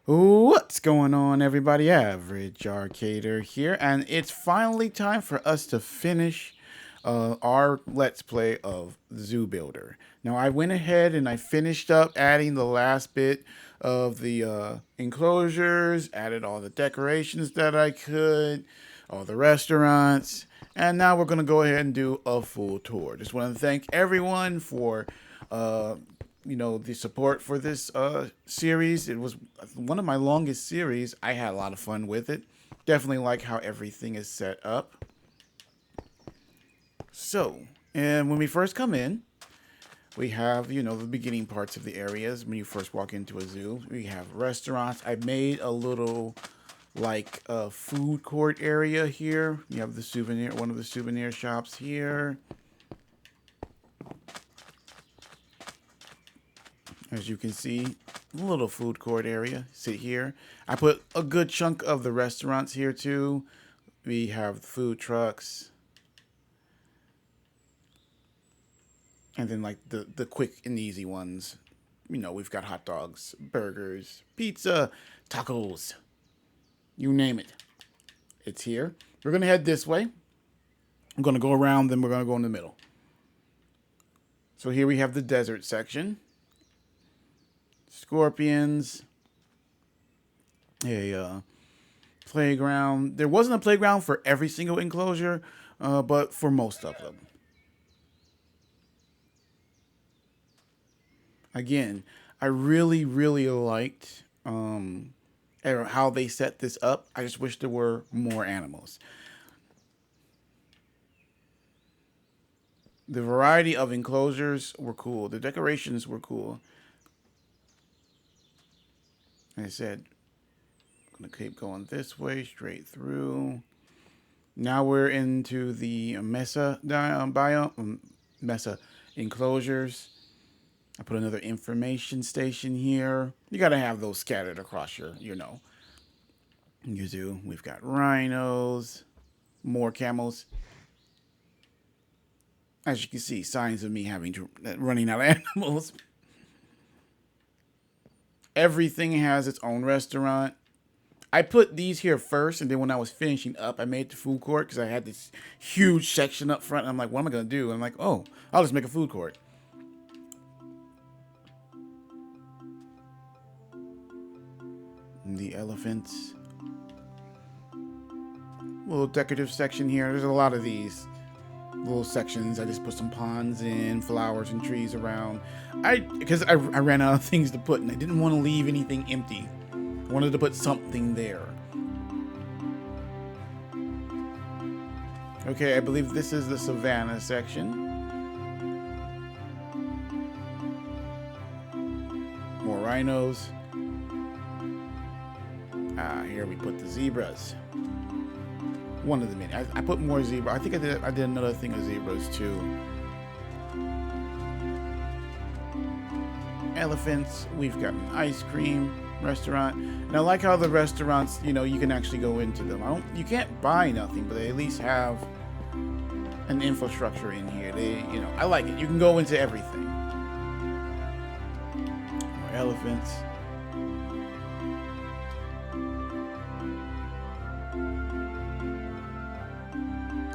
What's going on, everybody? Average Arcader here, and it's finally time for us to finish our Let's Play of Zoo Builder. Now, I went ahead and I finished up adding the last bit of the enclosures, added all the decorations that I could, all the restaurants, and now we're going to go ahead and do a full tour. Just want to thank everyone for the support for this series. It was one of my longest series. I had a lot of fun with it. Definitely like how everything is set up. So, and when we first come in, we have, the beginning parts of the areas. When you first walk into a zoo, we have restaurants. I made a little, food court area here. You have one of the souvenir shops here. As you can see, a little food court area. Sit here. I put a good chunk of the restaurants here too. We have food trucks. And then the quick and easy ones. We've got hot dogs, burgers, pizza, tacos. You name it. It's here. We're going to head this way. I'm going to go around, then we're going to go in the middle. So here we have the desert section. Scorpions, a playground. There wasn't a playground for every single enclosure, but for most of them. Again, I really, really liked how they set this up. I just wish there were more animals. The variety of enclosures were cool. The decorations were cool. Like I said, I'm going to keep going this way, straight through. Now we're into the Mesa biome, Mesa Enclosures. I put another information station here. You got to have those scattered across your, You do. We've got rhinos, more camels. As you can see, signs of me running out of animals. Everything has its own restaurant. I put these here first, and then when I was finishing up, I made the food court because I had this huge section up front. And I'm like, what am I going to do? And I'm like, oh, I'll just make a food court. And the elephants. Little decorative section here. There's a lot of these little sections. I just put some ponds in, flowers and trees around. Because I ran out of things to put, and I didn't want to leave anything empty. I wanted to put something there. Okay, I believe this is the Savannah section. More rhinos. Here we put the zebras. One of the many. I put more zebra. I think I did another thing of zebras too. Elephants. We've got an ice cream restaurant. And I like how the restaurants, you can actually go into them. You can't buy nothing, but they at least have an infrastructure in here. I like it. You can go into everything. More elephants.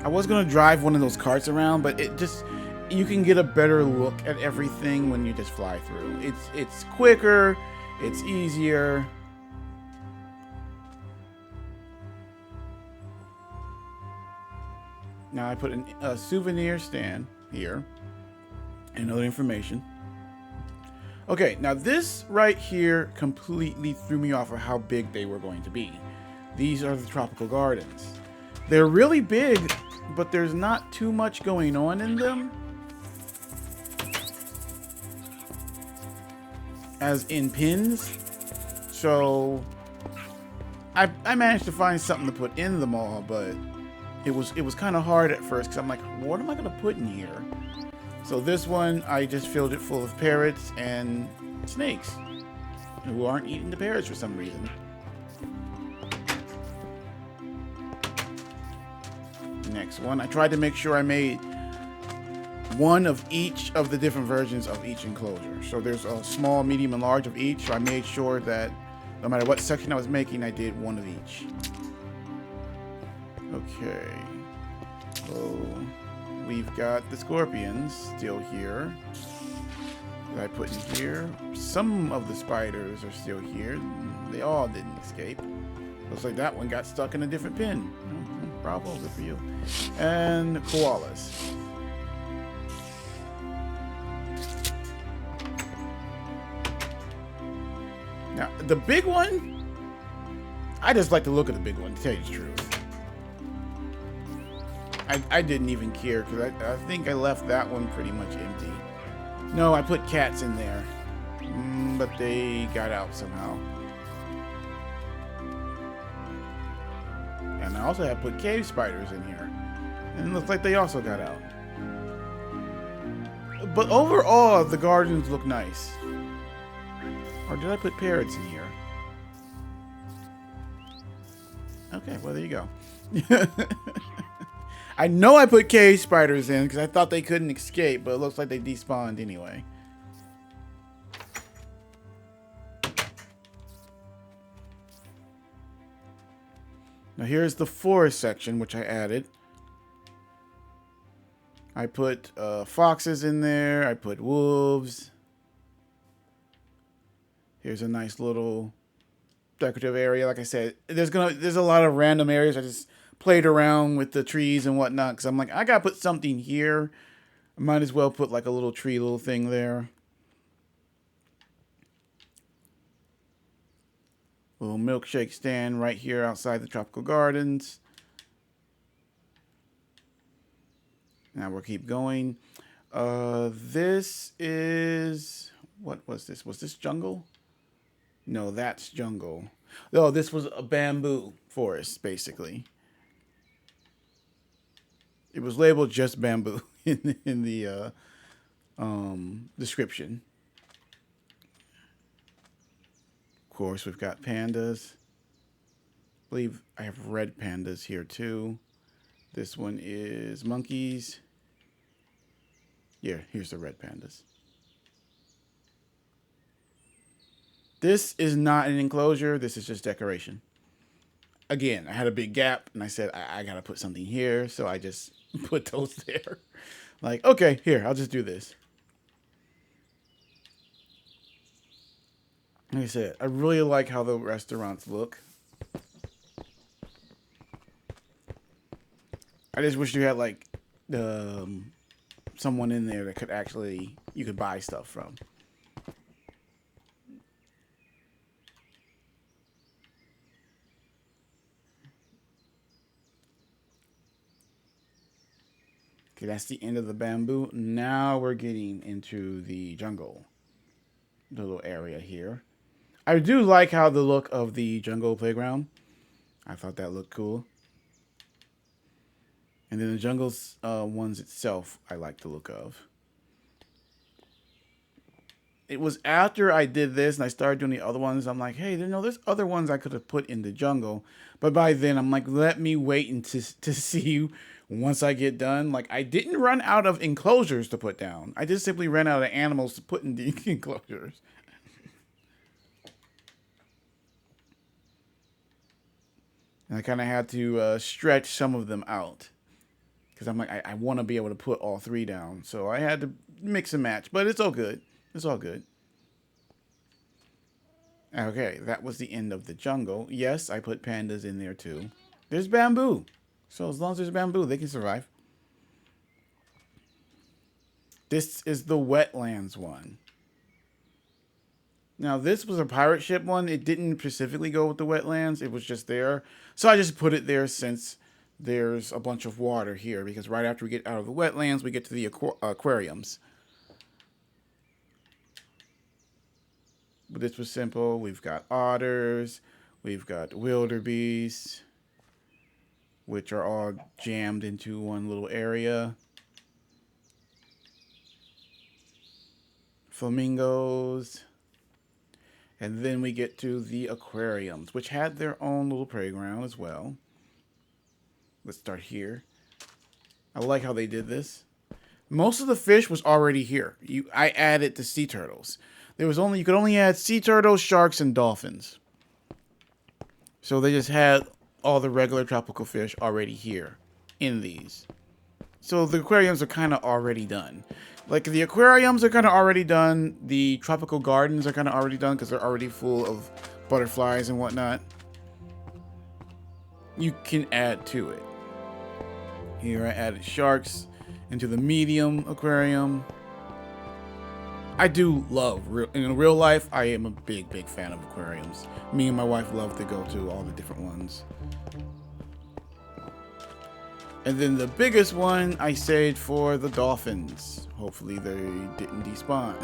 I was going to drive one of those carts around, but you can get a better look at everything when you just fly through. It's quicker, it's easier. Now I put a souvenir stand here and other information. Okay, now this right here completely threw me off of how big they were going to be. These are the tropical gardens. They're really big, but there's not too much going on in them. As in pins. So I managed to find something to put in the mall, but it was kind of hard at first because I'm like, what am I going to put in here? So this one, I just filled it full of parrots and snakes who aren't eating the parrots for some reason. next one. I tried to make sure I made one of each of the different versions of each enclosure. So there's a small, medium, and large of each. So I made sure that no matter what section I was making, I did one of each. Okay. So we've got the scorpions still here that I put in here. Some of the spiders are still here. They all didn't escape. Looks like that one got stuck in a different pin. Bravo, good for you. And koalas. Now, the big one, I just like to look at the big one, to tell you the truth. I didn't even care, because I think I left that one pretty much empty. No, I put cats in there, but they got out somehow. And I also have put cave spiders in here, and it looks like they also got out. But overall, the gardens look nice. Or did I put parrots in here? Okay, well, there you go. I know I put cave spiders in because I thought they couldn't escape, but it looks like they despawned anyway. Now here's the forest section, which I added. I put foxes in there. I put wolves. Here's a nice little decorative area. Like I said, there's a lot of random areas. I just played around with the trees and whatnot because I'm like, I gotta put something here. I might as well put like a little tree, little thing there. Little milkshake stand right here outside the tropical gardens. Now we'll keep going. This is, what was this? Was this jungle? No, that's jungle. Oh, this was a bamboo forest, basically. It was labeled just bamboo in the description. Of course, we've got pandas. I believe I have red pandas here too. This one is monkeys. Yeah, here's the red pandas. This is not an enclosure. This is just decoration. Again, I had a big gap, and I said, I gotta put something here, so I just put those there. Like, okay, here, I'll just do this. Like I said, I really like how the restaurants look. I just wish you had, like, someone in there that could actually, you could buy stuff from. Okay, that's the end of the bamboo. Now we're getting into the jungle. The little area here. I do like how the look of the jungle playground. I thought that looked cool. And then the jungle's ones itself, I like the look of. It was after I did this and I started doing the other ones, I'm like, hey, there's other ones I could have put in the jungle. But by then, I'm like, let me wait to see once I get done. Like, I didn't run out of enclosures to put down. I just simply ran out of animals to put in the enclosures. And I kind of had to stretch some of them out. Because I'm like, I want to be able to put all three down. So I had to mix and match. But it's all good. It's all good. Okay, that was the end of the jungle. Yes, I put pandas in there too. There's bamboo. So as long as there's bamboo, they can survive. This is the wetlands one. Now, this was a pirate ship one. It didn't specifically go with the wetlands. It was just there. So I just put it there since there's a bunch of water here. Because right after we get out of the wetlands, we get to the aquariums. But this was simple. We've got otters. We've got wildebeest, which are all jammed into one little area. Flamingos. And then we get to the aquariums, which had their own little playground as well. Let's start here. I like how they did this. Most of the fish was already here. I added the sea turtles. You could only add sea turtles, sharks, and dolphins. So they just had all the regular tropical fish already here in these. So the aquariums are kind of already done. Like the aquariums are kind of already done. The tropical gardens are kind of already done because they're already full of butterflies and whatnot. You can add to it. Here I added sharks into the medium aquarium. I do love, in real life, I am a big fan of aquariums. Me and my wife love to go to all the different ones. And then the biggest one I saved for the dolphins. Hopefully they didn't despawn.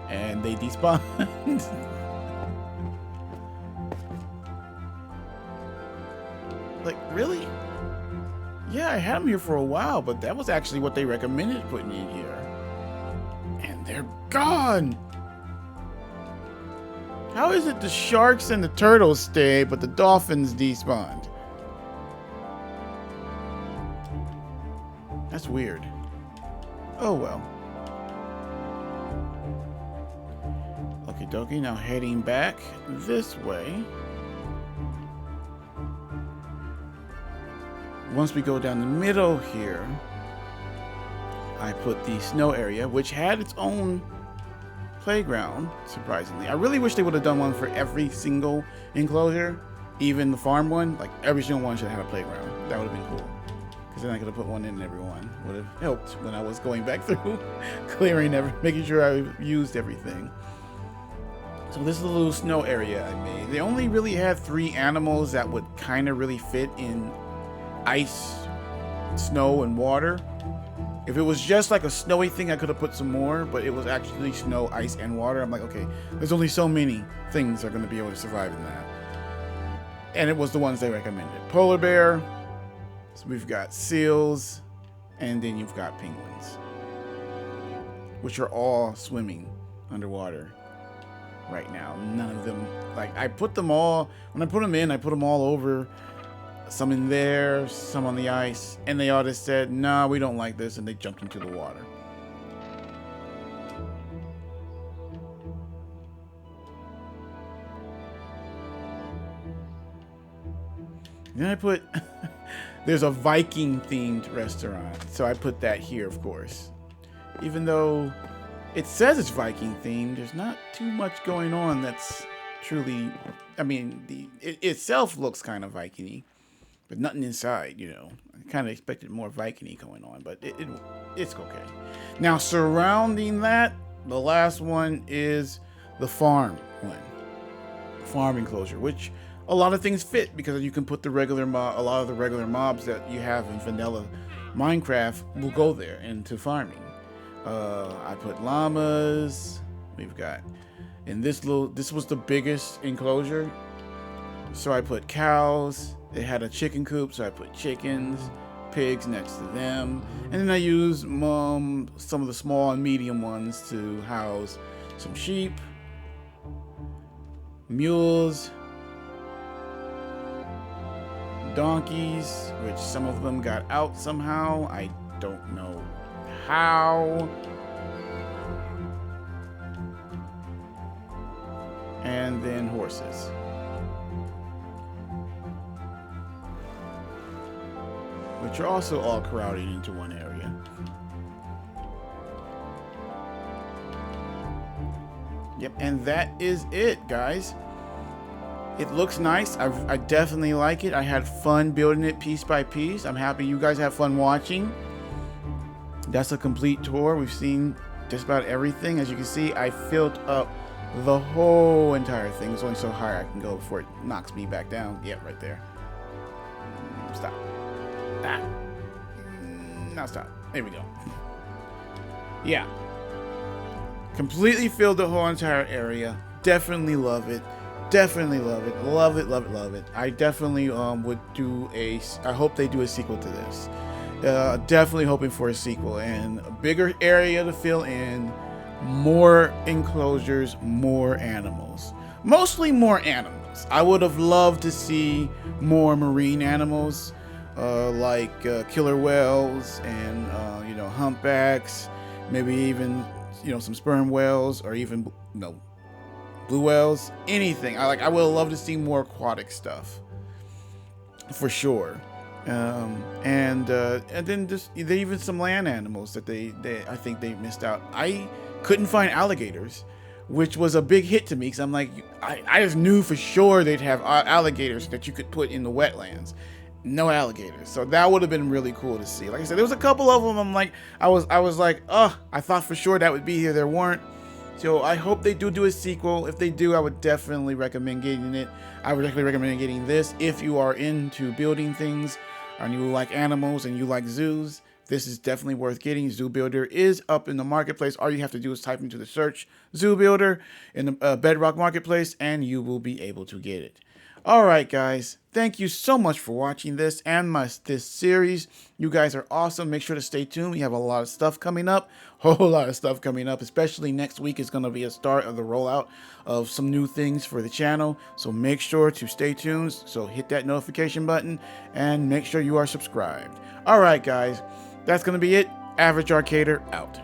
And they despawned. Like, really? Yeah, I had them here for a while, but that was actually what they recommended putting in here. And they're gone! How is it the sharks and the turtles stay, but the dolphins despawned? That's weird. Oh well. Okie dokie, now heading back this way. Once we go down the middle here, I put the snow area, which had its own playground, surprisingly. I really wish they would have done one for every single enclosure, even the farm one. Like, every single one should have had a playground. That would have been cool. Because then I could have put one in every one. Would have helped when I was going back through, clearing making sure I used everything. So this is a little snow area I made. They only really had 3 animals that would kind of really fit in ice, snow, and water. If it was just like a snowy thing, I could have put some more, but it was actually snow, ice, and water. I'm like, okay, there's only so many things that are going to be able to survive in that. And it was the ones they recommended. Polar bear, so we've got seals, and then you've got penguins, which are all swimming underwater right now. None of them, like, I put them all, when I put them in, I put them all over. Some in there, some on the ice, and they all just said, nah, we don't like this, and they jumped into the water. Then I put, there's a Viking themed restaurant, so I put that here, of course. Even though it says it's Viking themed, there's not too much going on that's truly, I mean, it itself looks kind of Viking-y. But nothing inside, you know. I kind of expected more Viking-y going on, but it's okay. Now, surrounding that, the last one is the farm one. Farm enclosure, which a lot of things fit because you can put the regular a lot of the regular mobs that you have in vanilla Minecraft will go there into farming. I put llamas. We've got this was the biggest enclosure, so I put cows. They had a chicken coop, so I put chickens, pigs next to them. And then I used some of the small and medium ones to house some sheep, mules, donkeys, which some of them got out somehow. I don't know how. And then horses. Which are also all crowded into one area. Yep, and that is it, guys. It looks nice. I definitely like it. I had fun building it piece by piece. I'm happy you guys have fun watching. That's a complete tour. We've seen just about everything. As you can see, I filled up the whole entire thing. It's only so high I can go before it knocks me back down. Yeah, right there. Stop. That. Now stop. There we go. Yeah. Completely filled the whole entire area. Definitely love it. Definitely love it. Love it, love it, love it. I definitely would do I hope they do a sequel to this. Definitely hoping for a sequel and a bigger area to fill in, more enclosures, more animals. Mostly more animals. I would have loved to see more marine animals. like killer whales and humpbacks, maybe even some sperm whales, or even blue whales. Anything. I would love to see more aquatic stuff for sure. And then just even some land animals that they I think they missed out. I couldn't find alligators, which was a big hit to me, because I'm like, I just knew for sure they'd have alligators that you could put in the wetlands. No alligators, so that would have been really cool to see. Like I said, there was a couple of them. I'm like, I was like, oh, I thought for sure that would be here. There weren't. So I hope they do a sequel. If they do, I would definitely recommend getting it. I would definitely recommend getting this if you are into building things and you like animals and you like zoos. This is definitely worth getting. Zoo Builder is up in the marketplace. All you have to do is type into the search Zoo Builder in the Bedrock marketplace, and you will be able to get it. All right, guys. Thank you so much for watching this and this series. You guys are awesome. Make sure to stay tuned. We have a lot of stuff coming up. Whole lot of stuff coming up. Especially next week is going to be a start of the rollout of some new things for the channel. So make sure to stay tuned. So hit that notification button and make sure you are subscribed. All right, guys. That's going to be it. Average Arcader out.